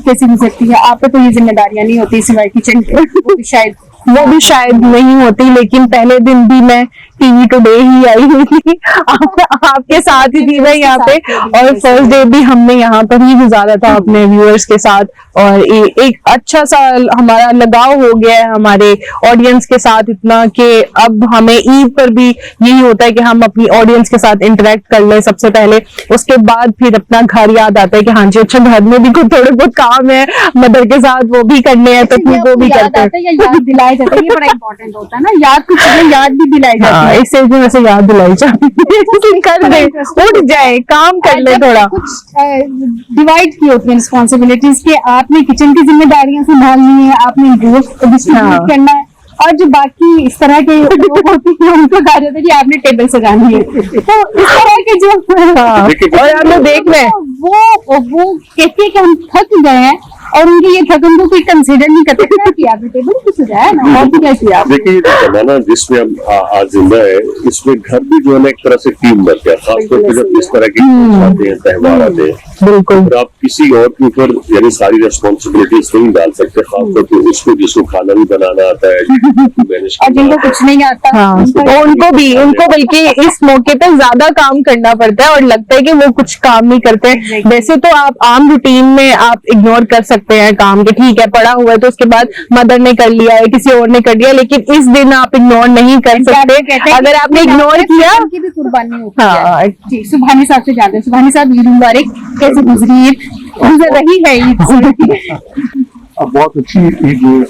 कैसी गुजरती है? आप पे तो ये जिम्मेदारियां नहीं होती सिवाय किचन की, वो भी शायद नहीं होती, लेकिन पहले दिन भी मैं टीवी टुडे ही आई हुई थी, आपके साथ ही थी मैं यहाँ पे, और फर्स्ट डे भी हमने यहाँ पर ही गुजारा था अपने व्यूअर्स के साथ, और एक अच्छा सा हमारा लगाव हो गया है हमारे ऑडियंस के साथ इतना कि अब हमें ईद पर भी यही होता है कि हम अपनी ऑडियंस के साथ इंटरेक्ट कर लें सबसे पहले, उसके बाद फिर अपना घर याद आता है कि हाँ जी अच्छा घर में भी कुछ थोड़े बहुत काम है मदर के साथ वो भी करने हैं, तो फिर वो भी करते हैं। याद दिलाया जाता है, ये बड़ा इंपॉर्टेंट होता है ना, याद कुछ याद भी दिलाई जाती है। इस एज में वैसे याद दिलाई जाती कर दे, उठ जाए, काम कर ले, थोड़ा कुछ डिवाइड की होती है रिस्पॉन्सिबिलिटीज के, आपने किचन की जिम्मेदारियां संभालनी है, आपने गोश्त को डिस्ट्रीब्यूट करना है, और जो बाकी इस तरह के लोग होते हैं उनको कहा जाता है कि आपने टेबल सजानी है। तो इस तरह के जो और हम लोग देख रहे हैं वो कहते हैं कि हम थक गए हैं, और उनकी ये थकन को कोई कंसीडर नहीं करते कि आपने टेबल भी सजाया ना, और क्या किया। देखिए ये जमाना जिसमें हम आज जिंदा है, इसमें घर भी जो है ना एक तरह से टीम वर्क है, खासतौर पर जब इस तरह की आते हैं, त्योहार आते हैं, बिल्कुल आप किसी और के ऊपर यानी सारी रेस्पॉन्सिबिलिटीज नहीं डाल सकते, खासतौर पर उसको जिसको खाना भी बनाना आता है, और जिनको कुछ नहीं आता उनको बल्कि इस मौके पर ज्यादा काम करना पड़ता है, और लगता है कि वो कुछ काम नहीं करते। वैसे तो आप आम रूटीन में आप इग्नोर कर सकते हैं काम के, ठीक है पड़ा हुआ है तो उसके बाद मदर ने कर लिया है, किसी और ने कर लिया, लेकिन इस दिन आप इग्नोर नहीं कर सकते। अगर आपने इग्नोर किया की भी कुर्बानी होती है। जी, सुभानी साहब से जानते हैं। सुभानी साहब ईद मुबारक, कैसे गुजरी ईद, गुजर रही है ईद? बहुत अच्छी ईद है।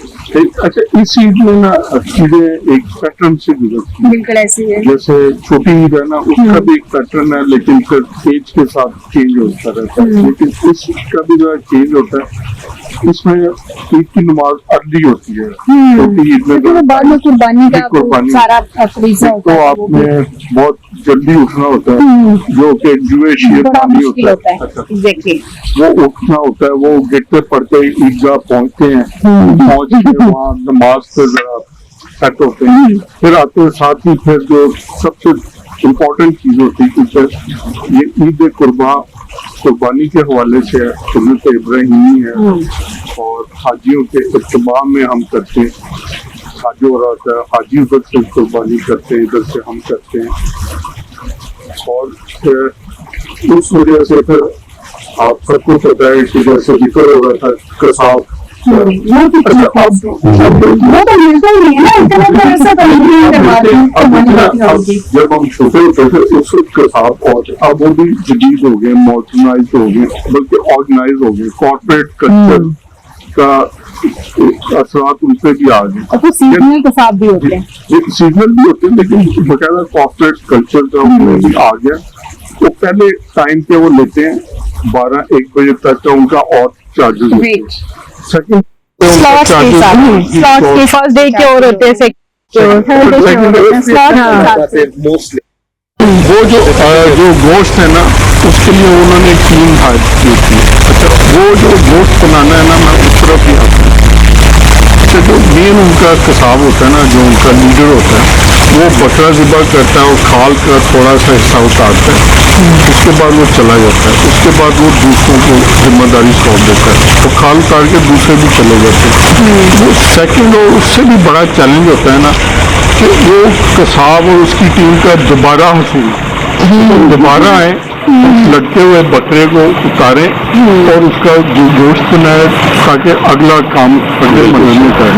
अच्छा इस ईद में ना चीजें एक पैटर्न से गुजरती है, बिल्कुल ऐसी है। जैसे छोटी ईद है ना उसका भी एक पैटर्न है, लेकिन फिर एज के साथ चेंज होता रहता है, लेकिन इस का भी जो है चेंज होता है। इसमें ईद की नमाज अर्ली होती है, छोटी ईद में बाद में कुर्बानी का सारा फरीज़ा होता है, तो आपने बहुत जल्दी उठना होता है, जो कि जुए नहीं होता है, वो उठना होता है, वो गेट पे पढ़ते ईदगाह पहुंचते हैं, पहुंच के वहाँ नमाज पे जरा सेट होते हैं, फिर आते हैं साथ ही फिर जो सबसे इम्पोर्टेंट चीज होती है कि ये ईद कुर्बानी के हवाले से सुन्नत इब्राहिमी है, और हाजियों के इत्तिबा में हम करते हैं, हाजी हो रहा होता है, हाजी उधर से कुर्बानी करते हैं, इधर से हम करते हैं, और उस वजह से फिर आप सबको पता है कि जैसे जिक्र हो रहा था कसाब, जब हम छोटे होते थे उस वक्त कसाब, और अब वो भी जदीद हो गए, मॉडर्नाइज हो गए, बल्कि ऑर्गेनाइज हो गए, कॉर्पोरेट कल्चर का असरात उन पे भी आ गए। सीजनल कसाब भी होते हैं, सीजनल भी होते हैं, लेकिन बकायदा कॉर्पोरेट कल्चर का उनमें भी आ गया। तो पहले टाइम पे वो लेते हैं 12-1 बजे तक का उनका और चार्जेस, सेकंड फर्स्ट डे के और होते हैं, वो जो गोश्त है ना उसके लिए उन्होंने एक टीम हायर की थी। अच्छा वो जो गोश्त बनाना है ना, मैं उस तरफ ही आता हूँ। अच्छा जो मेन उनका कसाब होता है ना, जो उनका लीडर होता है, वो बकरा ज़िबा करता है और खाल का थोड़ा सा हिस्सा उतारता है, उसके बाद वो चला जाता है, उसके बाद वो दूसरों को जिम्मेदारी सौंप देता है, तो खाल उतार के दूसरे भी चले जाते हैं। वो सेकंड और उससे भी बड़ा चैलेंज होता है ना कि वो कसाब और उसकी टीम का दोबारा हसूल दोबारा आए, लटके हुए बकरे को उतारें और उसका जो गोश्त बनाए ताकि अगला काम आगे बनाने का है।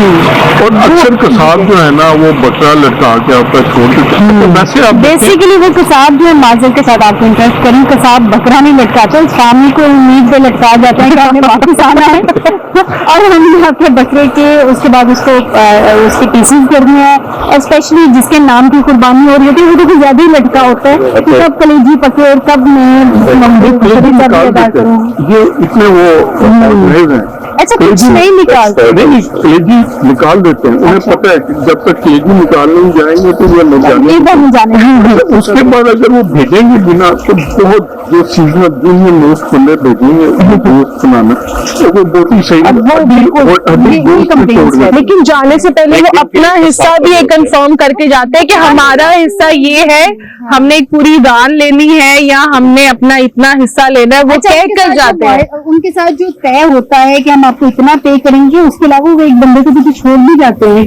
और अक्सर कसाब जो है ना वो बकरा लटका के आपका छोड़ देता है। तो वैसे आप बेसिकली वो कसाब जो है, माजर के साथ आपको इंटरेस्ट करूँ, कसाब बकरा नहीं लटकाते, शामी को उम्मीद पे लटका जाता है कि हमें वापस आना है और हम यहाँ पे बकरे के उसके बाद उसको उसके पीसेस करने हैं, और स्पेशली जिसके नाम की कुर्बानी हो रही होती है वो तो कुछ ज्यादा ही लटका होता है कि कब कलेजी पके और कब मैं अदा करूँ। ये इतने वो हैं। अच्छा, कुछ नहीं निकालते? नहीं, कलेजी निकाल देते हैं। उन्हें पता है कि जब तक कलेजी निकाल नहीं जाएंगे तो वो नहीं जाने। इधर नहीं जाने। उसके बाद अगर वो भेजेंगे बिना तो बहुत जो सीजनल दुनिया दोस्त बंदे भेजेंगे दोस्त बनाना वो बहुत ही सही। लेकिन जाने से पहले वो अपना हिस्सा भी एक कंफर्म करके जाते हैं कि हमारा हिस्सा ये है, हमने एक पूरी दान लेनी है या हमने अपना इतना हिस्सा लेना है, वो कह कर जाते हैं। उनके साथ जो तय होता है कि हम आपको इतना पे करेंगे, उसके अलावा वो एक बंदे को भी छोड़ भी जाते हैं